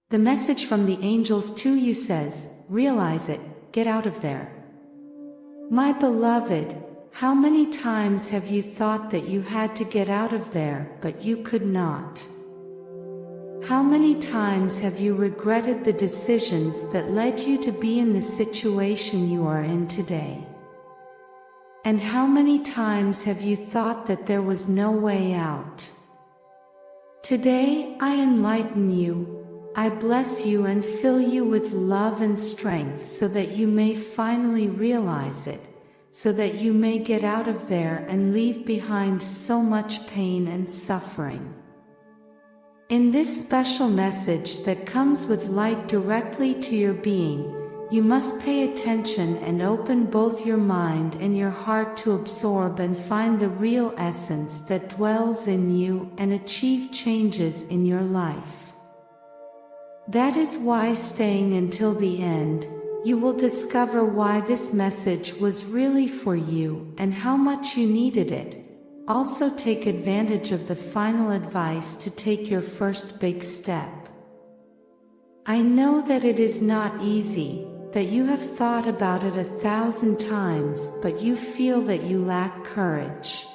The message from the angels to you says, realize it, get out of there. My beloved, how many times have you thought that you had to get out of there, but you could not? How many times have you regretted the decisions that led you to be in the situation you are in today? And how many times have you thought that there was no way out? Today I enlighten you, I bless you and fill you with love and strength so that you may finally realize it, so that you may get out of there and leave behind so much pain and suffering. In this special message that comes with light directly to your being, you must pay attention and open both your mind and your heart to absorb and find the real essence that dwells in you and achieve changes in your life. That is why, staying until the end, you will discover why this message was really for you and how much you needed it. Also take advantage of the final advice to take your first big step. I know that it is not easy, that you have thought about it 1,000 times, but you feel that you lack courage.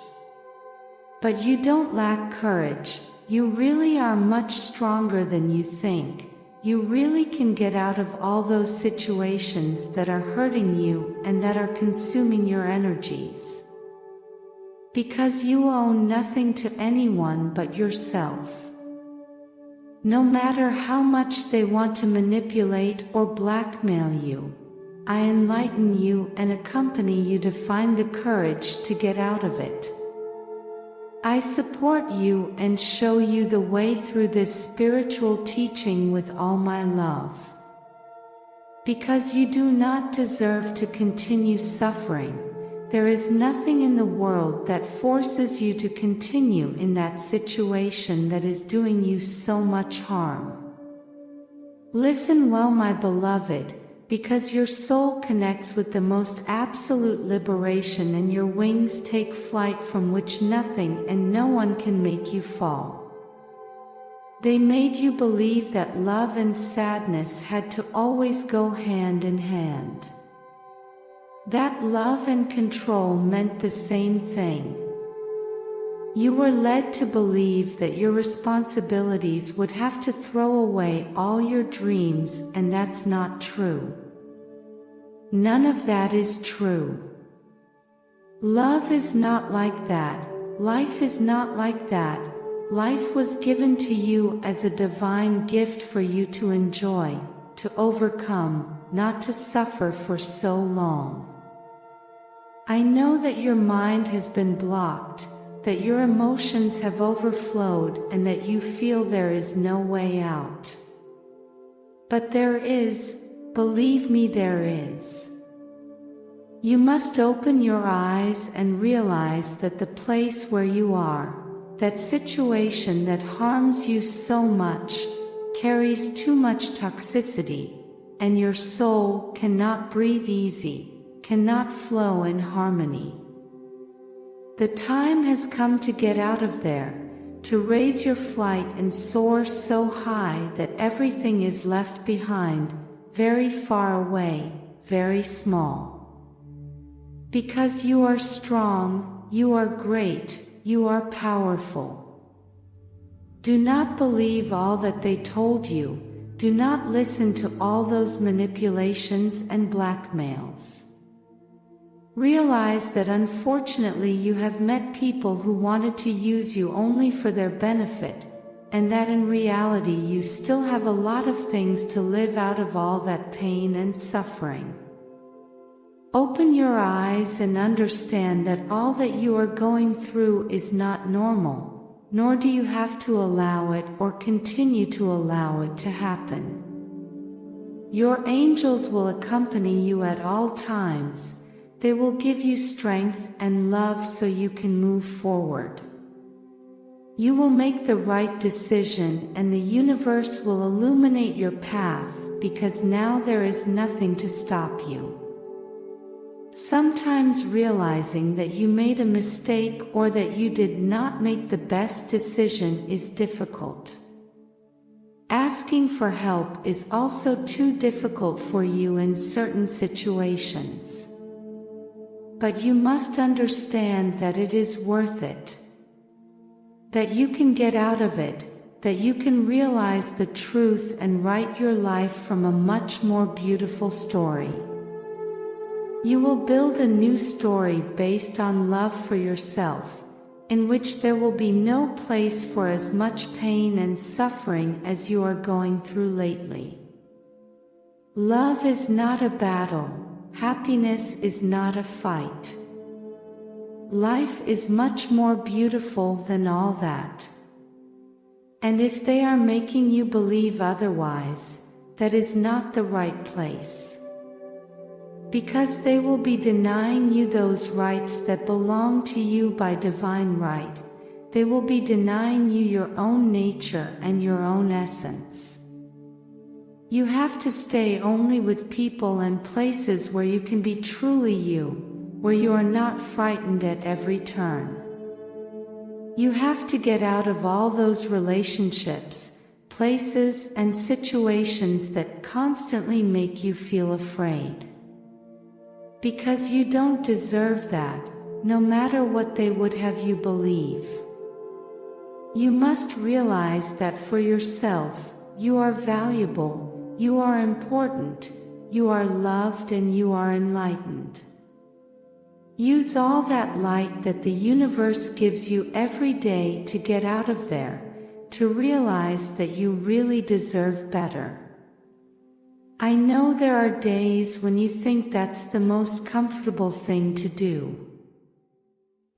But you don't lack courage, you really are much stronger than you think. You really can get out of all those situations that are hurting you and that are consuming your energies. Because you owe nothing to anyone but yourself. No matter how much they want to manipulate or blackmail you, I enlighten you and accompany you to find the courage to get out of it. I support you and show you the way through this spiritual teaching with all my love. Because you do not deserve to continue suffering, there is nothing in the world that forces you to continue in that situation that is doing you so much harm. Listen well, my beloved, because your soul connects with the most absolute liberation and your wings take flight from which nothing and no one can make you fall. They made you believe that love and sadness had to always go hand in hand. That love and control meant the same thing. You were led to believe that your responsibilities would have to throw away all your dreams, and that's not true. None of that is true. Love is not like that. Life is not like that. Life was given to you as a divine gift for you to enjoy, to overcome, not to suffer for so long. I know that your mind has been blocked, that your emotions have overflowed, and that you feel there is no way out. But there is, believe me, there is. You must open your eyes and realize that the place where you are, that situation that harms you so much, carries too much toxicity, and your soul cannot breathe easy, cannot flow in harmony. The time has come to get out of there, to raise your flight and soar so high that everything is left behind, very far away, very small. Because you are strong, you are great, you are powerful. Do not believe all that they told you, do not listen to all those manipulations and blackmails. Realize that unfortunately you have met people who wanted to use you only for their benefit, and that in reality you still have a lot of things to live out of all that pain and suffering. Open your eyes and understand that all that you are going through is not normal, nor do you have to allow it or continue to allow it to happen. Your angels will accompany you at all times. They will give you strength and love so you can move forward. You will make the right decision and the universe will illuminate your path, because now there is nothing to stop you. Sometimes realizing that you made a mistake or that you did not make the best decision is difficult. Asking for help is also too difficult for you in certain situations. But you must understand that it is worth it. That you can get out of it, that you can realize the truth and write your life from a much more beautiful story. You will build a new story based on love for yourself, in which there will be no place for as much pain and suffering as you are going through lately. Love is not a battle. Happiness is not a fight. Life is much more beautiful than all that. And if they are making you believe otherwise, that is not the right place. Because they will be denying you those rights that belong to you by divine right. They will be denying you your own nature and your own essence. You have to stay only with people and places where you can be truly you, where you are not frightened at every turn. You have to get out of all those relationships, places, and situations that constantly make you feel afraid. Because you don't deserve that, no matter what they would have you believe. You must realize that for yourself, you are valuable, you are important, you are loved, and you are enlightened. Use all that light that the universe gives you every day to get out of there, to realize that you really deserve better. I know there are days when you think that's the most comfortable thing to do.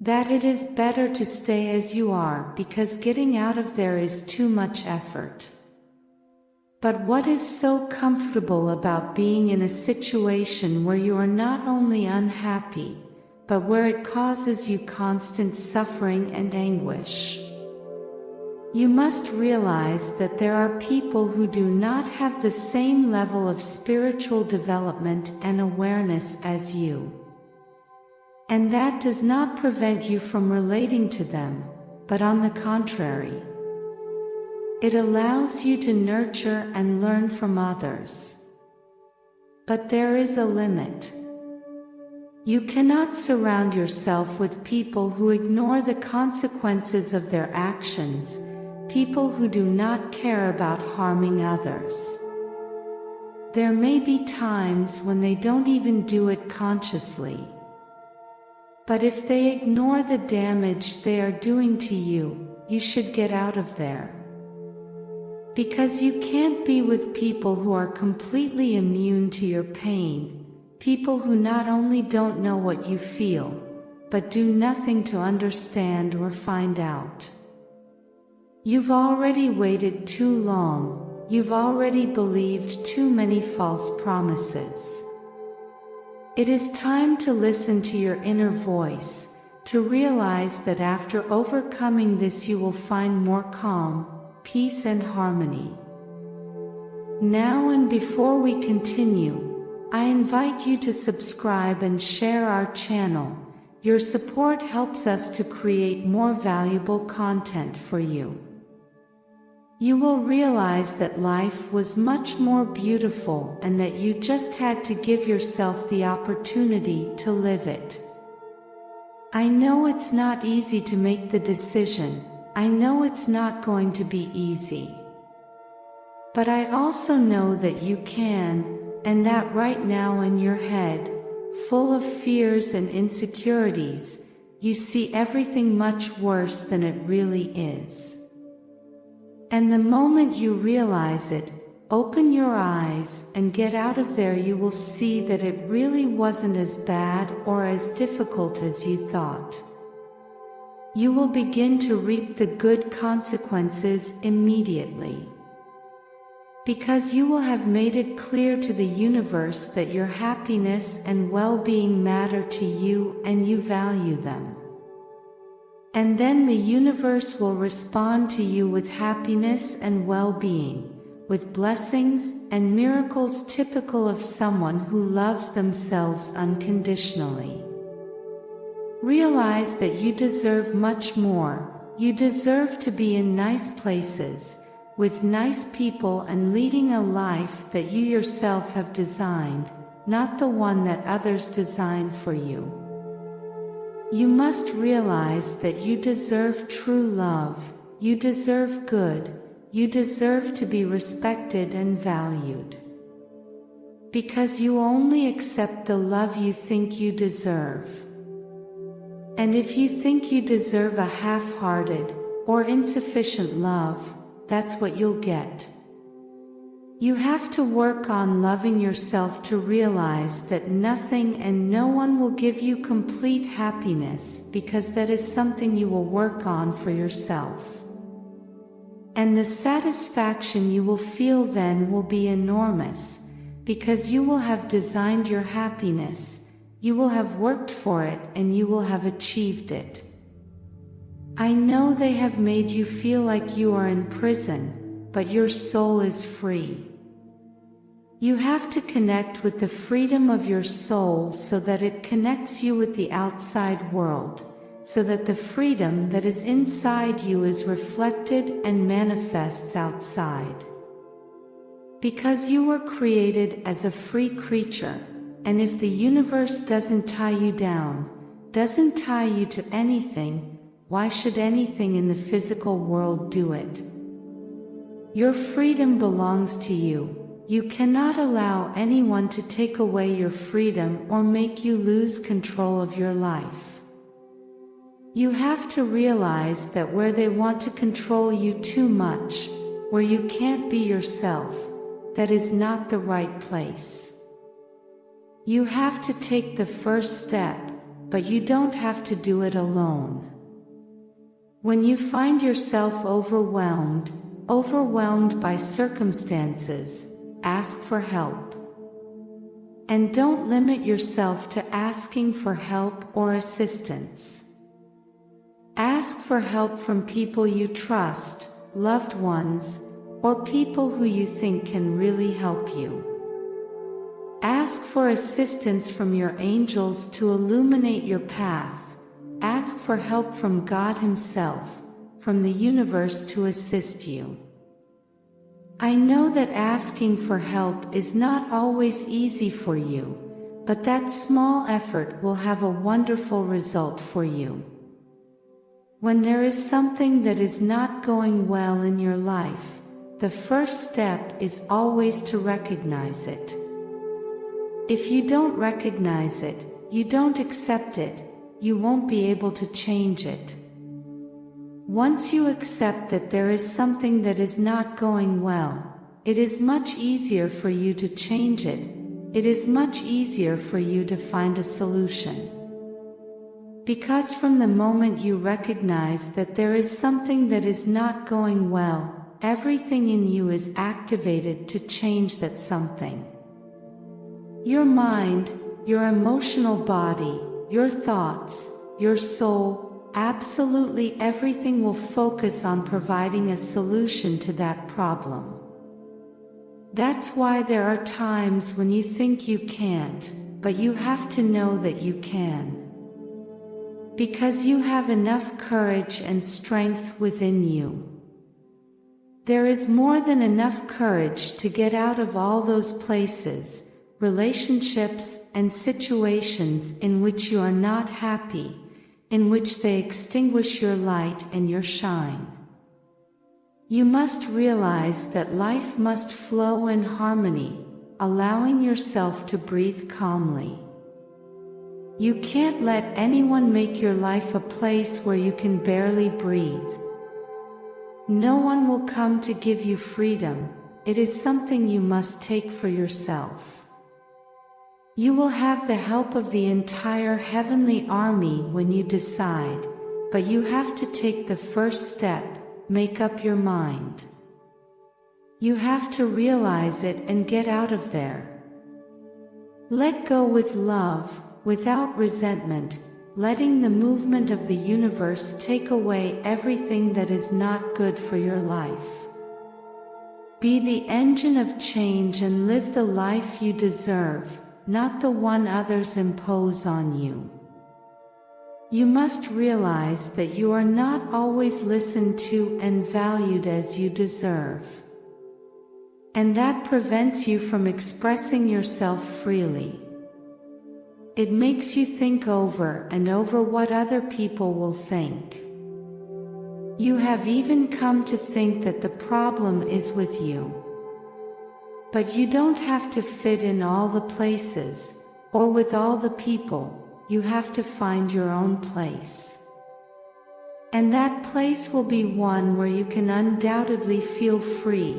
That it is better to stay as you are because getting out of there is too much effort. But what is so comfortable about being in a situation where you are not only unhappy, but where it causes you constant suffering and anguish? You must realize that there are people who do not have the same level of spiritual development and awareness as you. And that does not prevent you from relating to them, but on the contrary. It allows you to nurture and learn from others. But there is a limit. You cannot surround yourself with people who ignore the consequences of their actions, people who do not care about harming others. There may be times when they don't even do it consciously. But if they ignore the damage they are doing to you, you should get out of there. Because you can't be with people who are completely immune to your pain, people who not only don't know what you feel, but do nothing to understand or find out. You've already waited too long, you've already believed too many false promises. It is time to listen to your inner voice, to realize that after overcoming this you will find more calm, peace and harmony. Now and before we continue, I invite you to subscribe and share our channel. Your support helps us to create more valuable content for you. You will realize that life was much more beautiful and that you just had to give yourself the opportunity to live it. I know it's not easy to make the decision. I know it's not going to be easy. But I also know that you can, and that right now in your head, full of fears and insecurities, you see everything much worse than it really is. And the moment you realize it, open your eyes and get out of there, you will see that it really wasn't as bad or as difficult as you thought. You will begin to reap the good consequences immediately. Because you will have made it clear to the universe that your happiness and well-being matter to you and you value them. And then the universe will respond to you with happiness and well-being, with blessings and miracles typical of someone who loves themselves unconditionally. Realize that you deserve much more. You deserve to be in nice places, with nice people and leading a life that you yourself have designed, not the one that others design for you. You must realize that you deserve true love, you deserve good, you deserve to be respected and valued. Because you only accept the love you think you deserve. And if you think you deserve a half-hearted or insufficient love, that's what you'll get. You have to work on loving yourself to realize that nothing and no one will give you complete happiness, because that is something you will work on for yourself. And the satisfaction you will feel then will be enormous, because you will have designed your happiness, you will have worked for it, and you will have achieved it. I know they have made you feel like you are in prison, but your soul is free. You have to connect with the freedom of your soul so that it connects you with the outside world, so that the freedom that is inside you is reflected and manifests outside. Because you were created as a free creature, and if the universe doesn't tie you down, doesn't tie you to anything, why should anything in the physical world do it? Your freedom belongs to you. You cannot allow anyone to take away your freedom or make you lose control of your life. You have to realize that where they want to control you too much, where you can't be yourself, that is not the right place. You have to take the first step, but you don't have to do it alone. When you find yourself overwhelmed by circumstances, ask for help. And don't limit yourself to asking for help or assistance. Ask for help from people you trust, loved ones, or people who you think can really help you. Ask for assistance from your angels to illuminate your path. Ask for help from God Himself, from the universe to assist you. I know that asking for help is not always easy for you, but that small effort will have a wonderful result for you. When there is something that is not going well in your life, the first step is always to recognize it. If you don't recognize it, you don't accept it, you won't be able to change it. Once you accept that there is something that is not going well, it is much easier for you to change it. It is much easier for you to find a solution. Because from the moment you recognize that there is something that is not going well, everything in you is activated to change that something. Your mind, your emotional body, your thoughts, your soul, absolutely everything will focus on providing a solution to that problem. That's why there are times when you think you can't, but you have to know that you can. Because you have enough courage and strength within you. There is more than enough courage to get out of all those places, relationships and situations in which you are not happy, in which they extinguish your light and your shine. You must realize that life must flow in harmony, allowing yourself to breathe calmly. You can't let anyone make your life a place where you can barely breathe. No one will come to give you freedom. It is something you must take for yourself. You will have the help of the entire heavenly army when you decide, but you have to take the first step, make up your mind. You have to realize it and get out of there. Let go with love, without resentment, letting the movement of the universe take away everything that is not good for your life. Be the engine of change and live the life you deserve, not the one others impose on you. You must realize that you are not always listened to and valued as you deserve. And that prevents you from expressing yourself freely. It makes you think over and over what other people will think. You have even come to think that the problem is with you. But you don't have to fit in all the places, or with all the people. You have to find your own place. And that place will be one where you can undoubtedly feel free,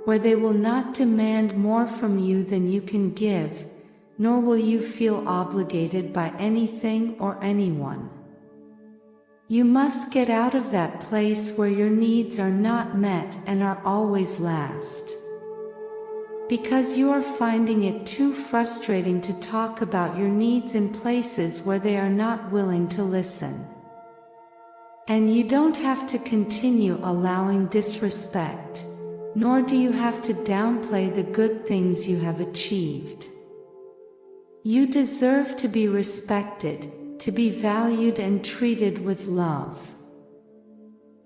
where they will not demand more from you than you can give, nor will you feel obligated by anything or anyone. You must get out of that place where your needs are not met and are always last. Because you are finding it too frustrating to talk about your needs in places where they are not willing to listen. And you don't have to continue allowing disrespect, nor do you have to downplay the good things you have achieved. You deserve to be respected, to be valued and treated with love.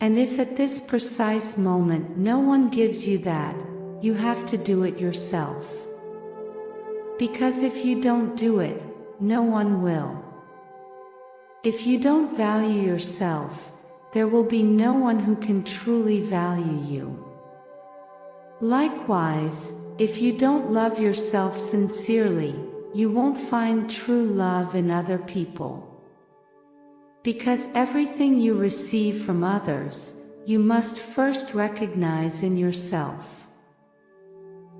And if at this precise moment no one gives you that, you have to do it yourself. Because if you don't do it, no one will. If you don't value yourself, there will be no one who can truly value you. Likewise, if you don't love yourself sincerely, you won't find true love in other people. Because everything you receive from others, you must first recognize in yourself.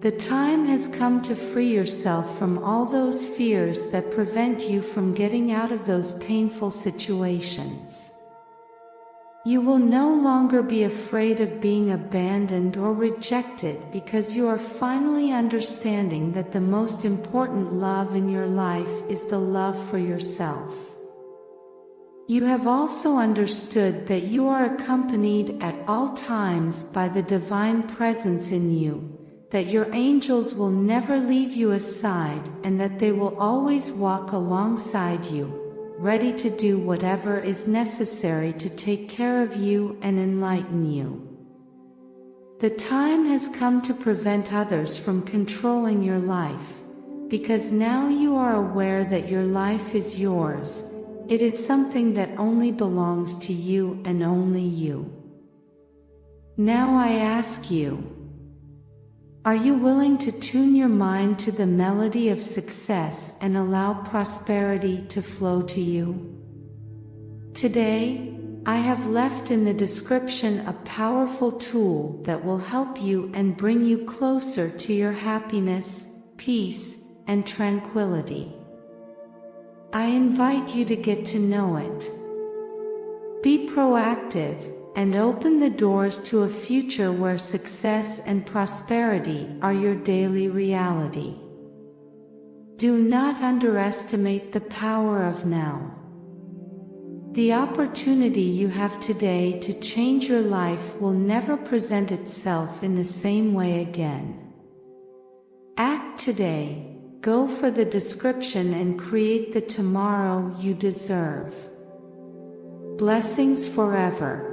The time has come to free yourself from all those fears that prevent you from getting out of those painful situations. You will no longer be afraid of being abandoned or rejected because you are finally understanding that the most important love in your life is the love for yourself. You have also understood that you are accompanied at all times by the divine presence in you, that your angels will never leave you aside and that they will always walk alongside you, ready to do whatever is necessary to take care of you and enlighten you. The time has come to prevent others from controlling your life, because now you are aware that your life is yours. It is something that only belongs to you and only you. Now I ask you, are you willing to tune your mind to the melody of success and allow prosperity to flow to you? Today, I have left in the description a powerful tool that will help you and bring you closer to your happiness, peace, and tranquility. I invite you to get to know it. Be proactive and open the doors to a future where success and prosperity are your daily reality. Do not underestimate the power of now. The opportunity you have today to change your life will never present itself in the same way again. Act today, go for the description and create the tomorrow you deserve. Blessings forever.